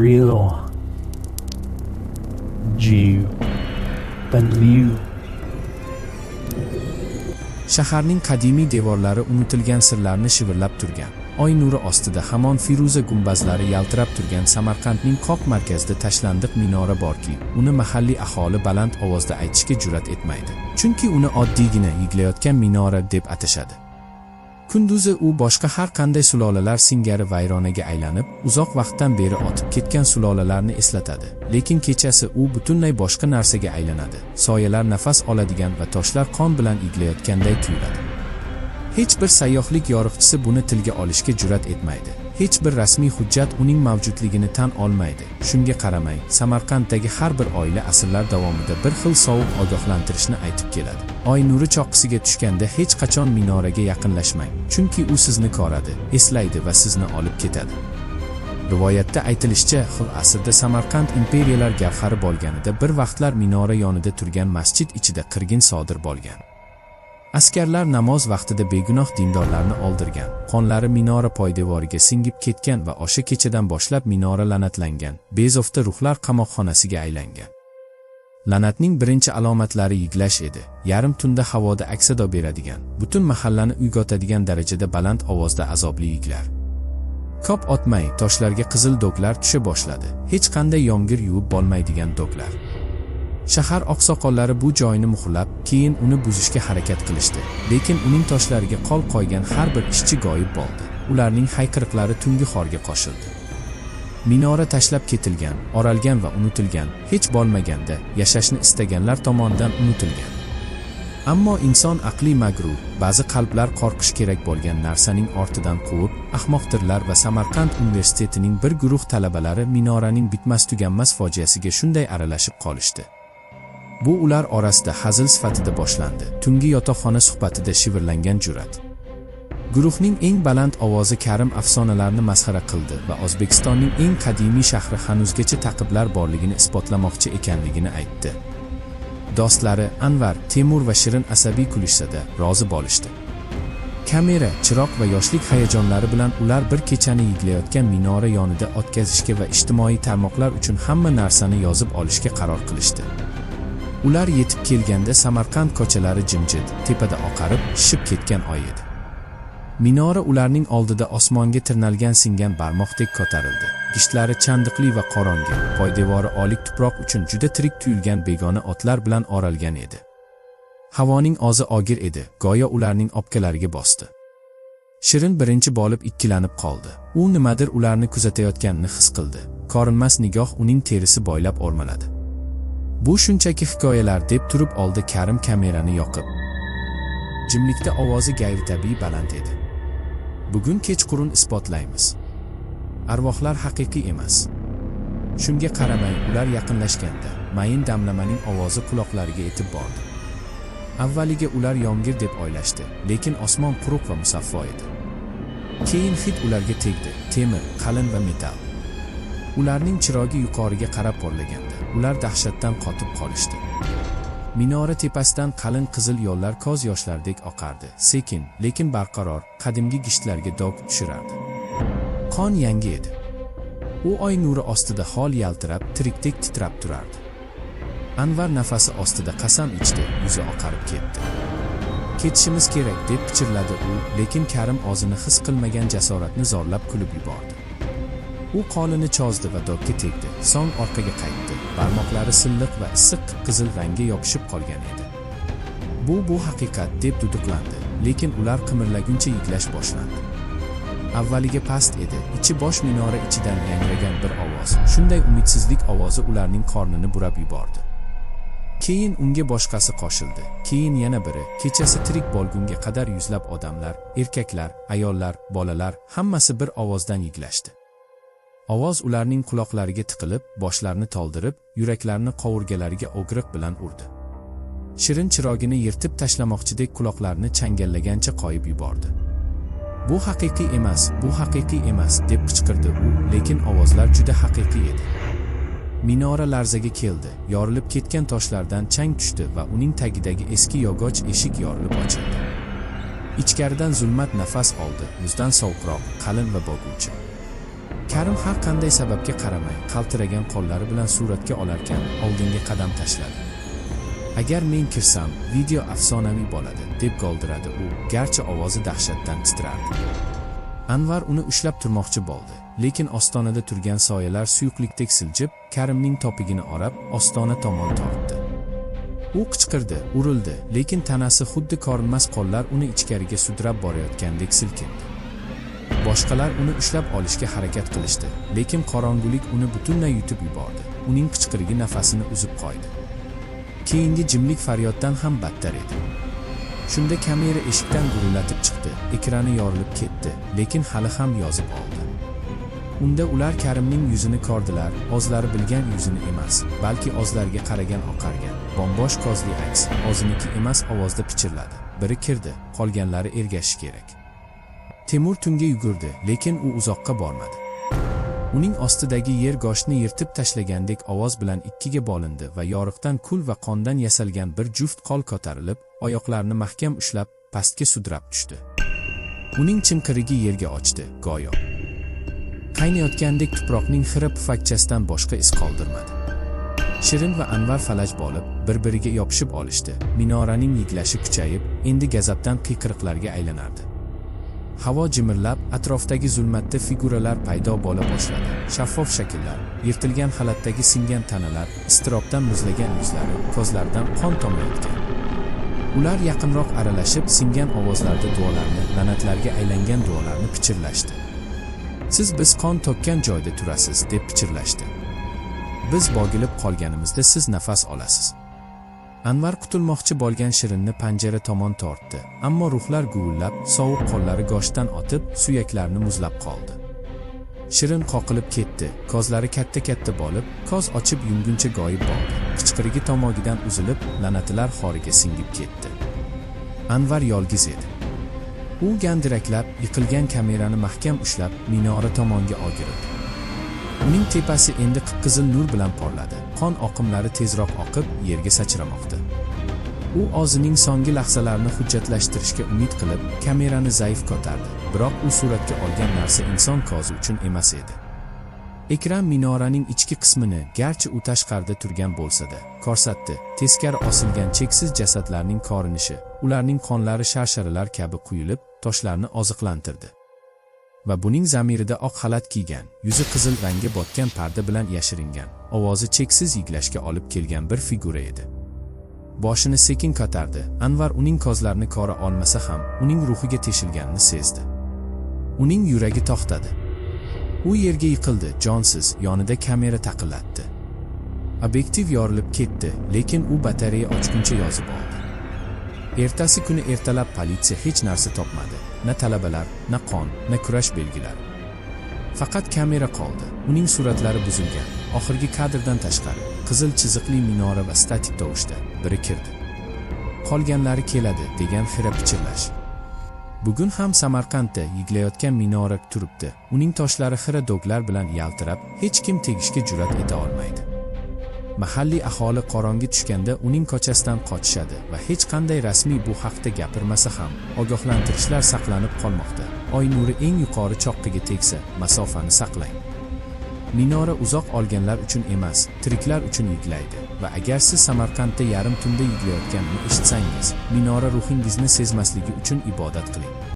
real. Jiu and Liu. Shaharning qadimiy devorlari unutilgan sirlarni shivirlab turgan. Oy nuri ostida hamon Firuza gumbazlari yaltirab turgan Samarqandning qoq markazida tashlandiq minora borki, uni mahalliy aholi baland ovozda aytishga jur'at etmaydi. Chunki uni oddiygina yig'layotgan minora deb atashadi. Kunduzi u boshqa har qanday sulolalar singari vayronaga aylanib, uzoq vaqtdan beri o'tib ketgan sulolalarni eslatadi. Lekin kechasi u butunlay boshqa narsaga aylanadi. Soyalar nafas oladigan va toshlar qon bilan iglayotganday tuyuladi. Hech bir sayyohlik yo'riqchisi buni tilga olishga jur'at etmaydi. Hech bir rasmiy hujjat uning mavjudligini tan olmaydi. Shunga qaramay, Samarqanddagi har bir oila asrlar davomida bir xil sovuq ogohlantirishni aytib keladi. Oy nuri choqqisiga tushganda hech qachon minoraga yaqinlashmang, chunki u sizni ko'radi, eslaydi va sizni olib ketadi. Rivoyatda aytilishicha, xil asrda Samarqand imperiyalar gavhari bo'lganida bir vaqtlar minora yonida turgan masjid ichida qirg'in sodir bo'lgan. Askarlar namoz vaqtida begunoh dindorlarni o'ldirgan, qonlari minora poydevoriga singib ketgan va o'sha kechadan boshlab minora la'natlangan, bezovta ruhlar qamoqxonasiga aylangan. La'natning birinchi alomatlari yig'lash edi, yarim tunda havoda aks-sado beradigan, butun mahallani uyg'otadigan darajada baland ovozda azobli yig'lar. Ko'p o'tmay toshlarga qizil do'klar tusha boshladi, hech qanday yomg'ir yuvib bo'lmaydigan do'klar. Shahar oqsoqollari bu joyni muhrlab, keyin uni buzishga harakat qilishdi, lekin uning toshlariga qo'l qo'ygan har bir ishchi g'oyib bo'ldi. Ularning hayqiriqlari tungi xorga qo'shildi. Minora tashlab ketilgan, oralgan va unutilgan, hech bo'lmaganda yashashni istaganlar tomonidan unutilgan. Ammo inson aqli magrur, ba'zi qalblar qo'rqish kerak bo'lgan narsaning ortidan quvib, ahmoqdirlar va Samarqand universitetining bir guruh talabalari minoraning bitmas-tuganmas fojiasiga shunday aralashib qolishdi. Bu ular orasida hazil sifatida boshlandi. Tungi yotoqxona suhbatida shivirlangan jur'at. Guruhning eng baland ovozi Karim afsonalarni masxara qildi va O'zbekistonning eng qadimiy shahri hanuzgacha taqiblar borligini isbotlamoqchi ekanligini aytdi. Do'stlari Anvar, Temur va Shirin asabiy kulishsa-da, rozi bo'lishdi. Kamera, chiroq va yoshlik hayajonlari bilan ular bir kechani yig'layotgan minora yonida o'tkazishga va ijtimoiy tarmoqlar uchun hamma narsani yozib olishga qaror qilishdi. Ular yetib kelganda Samarqand ko'chalari jimjit, tepada oqarib, shishib ketgan oy edi. Minora ularning oldida osmonga tirnalgan singan barmoqdek ko'tarildi. Gishtlari chandiqli va qorong'i, poydevori olik tuproq uchun juda tirik tuyulgan begona otlar bilan o'ralgan edi. Havoning ozi og'ir edi, go'yo ularning o'pkalariga bosdi. Shirin birinchi bo'lib ikkilanib qoldi. U nimadir ularni kuzatayotganini his qildi. Ko'rinmas nigoh uning terisi bo'ylab o'rmaladi. Bu shunchaki hikoyalar deb turib oldi Karim kamerani yoqib. Jimlikda ovozi g'ayritabiiy baland edi. Bugun kechqurun isbotlaymiz. Arvohlar haqiqiy emas. Shunga qaramay ular yaqinlashganda, mayin damlamaning ovozi quloqlariga yetib bordi. Avvaliga ular yomg'ir deb o'ylashdi, lekin osmon quruq va musaffo edi. Keyin hid ularga tegdi, temir, qalin va metall. Ularning chirog'i yuqoriga qarab porlaganda, ular dahshatdan qotib qolishdi. Minora tepasidan qalin qizil yo'llar ko'z yoshlardek oqardi, sekin, lekin barqaror, qadimgi gishtlarga dog' tushirardi. Qon yangi edi. U oy nuri ostida hol yaltirab, tirikdek titrab turardi. Anvar nafasi ostida qasam ichdi, yuzi oqarib ketdi. Ketishimiz kerak deb pichirladi u, lekin Karim o'zini his qilmagan jasoratni zorlab kulib yubordi. U qo'lini cho'zdi va dokka tegdi, so'ng orqaga qaytdi. Barmoqlari silliq va issiq qizil rangga yopishib qolgan edi. Bu haqiqat deb duduqlandi, lekin ular qimirlaguncha yig'lash boshlandi. Avvaliga past edi, ichi bosh minora ichidan yangragan bir ovoz. Shunday umidsizlik ovozi ularning qornini burab yubordi. Keyin unga boshqasi qo'shildi. Keyin yana biri. Kechasi tirik bo'lgunga qadar yuzlab odamlar, erkaklar, ayollar, bolalar, hammasi bir ovozdan yig'lashdi. Ovoz ularning quloqlariga tiqilib, boshlarini toldirib, yuraklarni qovurgalariga o'g'riq bilan urdi. Shirin chirog'ini yirtib tashlamoqchidek quloqlarini changallagancha qo'yib yubordi. Bu haqiqiy emas, deb qichqirdi u, lekin ovozlar juda haqiqiy edi. Minora larzaga keldi, yorilib ketgan toshlardan chang tushdi va uning tagidagi eski yog'och eshik yorilib ochildi. Ichkaridan zulmat nafas oldi, muzdan sovuqroq, qalin va bo'g'uvchi. Karim har qanday sababga qaramay, qaltiragan qo'llari bilan suratga olarkan, oldinga qadam tashladi. Agar men kirsam, video afsonaviy bo'ladi, deb goldiradi u, garchi ovozi dahshatdan titrardi. Anvar uni ushlab turmoqchi bo'ldi, lekin ostonada turgan soyalar suyuqlikdek siljib, Karimning topigini orab, ostona tomon tortdi. U qichqirdi, urildi, lekin tanasi xuddi ko'rinmas qo'llar uni ichkariga sudrab borayotgandek silkindi. Boshqalar uni ushlab olishga harakat qilishdi, lekin qorong'ulik uni butunlay yutib yubordi. Uning qichqirigi nafasini uzib qo'ydi. Keyingi jimlik faryoddan ham battar edi. Shunda kamera eshikdan gurillatib chiqdi, ekrani yorilib ketdi, lekin hali ham yozib oldi. Unda ular Karimning yuzini ko'rdilar, o'zlari bilgan yuzini emas, balki o'zlariga qaragan oqargan, bombosh kozli aks, o'ziniki emas ovozda pichirladi. Biri kirdi, qolganlari ergashishi kerak. Temur tunga yugurdi, lekin u uzoqqa bormadi. Uning ostidagi yer go'shtni yirtib tashlagandek ovoz bilan ikkiga bo'lindi va yoriqdan kul va qondan yasalgan bir juft qo'l ko'tarilib, oyoqlarini mahkam ushlab, pastga sudrab tushdi. Uning chimqirigi yerga ochdi, go'yo qaynayotgandek tuproqning xira pufakchasidan boshqa iz qoldirmadi. Shirin va Anvar falaj bo'lib, bir-biriga yopishib olishdi. Minoraning yiglashi kuchayib, endi gazabdan qiyqiriqlarga aylanardi. Havo jimirlab, atrofdagi zulmatda figuralar paydo bo'la boshladi. Shaffof shakllar, yirtilgan xalatdagi singan tanalar, iztirobdan muzlagan yuzlari, ko'zlaridan qon tomayotgan. Ular yaqinroq aralashib, singan ovozlarda duolarni, la'natlarga aylangan duolarni pichirlashdi. Siz biz qon to'kkan joyda turasiz, deb pichirlashdi. Biz bogilib qolganimizda siz nafas olasiz. Anvar qutulmoqchi bo'lgan Shirinni panjara tomon tortdi, ammo ruhlar guvillab, sovuq qo'llari go'shtdan otib, suyaklarini muzlab qoldi. Shirin qoqilib ketdi, ko'zlari katta-katta bo'lib, ko'z ochib yumguncha g'oyib bo'ldi. Qichqirigi tomogidan uzilib, la'natilar xoriga singib ketdi. Anvar yolg'iz edi. U gandiraklab, yiqilgan kamerani mahkam ushlab, minora tomonga o'girildi. Uning tepasi endi qip-qizil nur bilan porladi. Qon oqimlari tezroq oqib, yerga sachramoqda. U o'zining so'nggi lahzalarini hujjatlashtirishga umid qilib, kamerani zaif ko'tardi. Biroq u suratga olgan narsa inson ko'zi uchun emas edi. Ekran minoraning ichki qismini, garchi u tashqarida turgan bo'lsa-da, ko'rsatdi. Teskari osilgan cheksiz jasadlarning ko'rinishi, ularning qonlari sharsharalar kabi quyilib, toshlarni oziqlantirdi. Va buning zamirida oq xalat kiygan, yuzi qizil rangga botgan parda bilan yashiringan, ovozi cheksiz yiglashga olib kelgan bir figura edi. Boshini sekin ko'tardi. Anvar uning ko'zlarini ko'ra olmasa ham, uning ruhiga teshilganini sezdi. Uning yuragi to'xtadi. U yerga yiqildi, jonsiz, yonida kamera taqillatdi. Obyektiv yorilib ketdi, lekin u batareya ochguncha yozib oldi. Ertasi kuni ertalab politsiya hech narsa topmadi. Na talabalar, na qon, na kurash belgilari. Faqat kamera qoldi. Uning suratlari buzilgan. Oxirgi kadrdan tashqari, qizil chiziqli minora va statik tovushda biri kirdi. Qolganlari keladi, degan xira pichirlash. Bugun ham Samarqandda yiglayotgan minora turibdi. Uning toshlari xira doglar bilan yaltirab, hech kim tegishga jur'at eta olmaydi. Mahalliy aholi qorong'i tushganda uning ko'chasidan qochishadi va hech qanday rasmiy bu haqda gapirmasa ham, ogohlantirishlar saqlanib qolmoqda. Oy nuri eng yuqori choqqiga tegsa, masofani saqlang. Minora uzoq olganlar uchun emas, tiriklar uchun yiglaydi va agar siz Samarqandda yarim tunda yiglayotganini eshitsangiz, minora ruhingizni sezmasligi uchun ibodat qiling.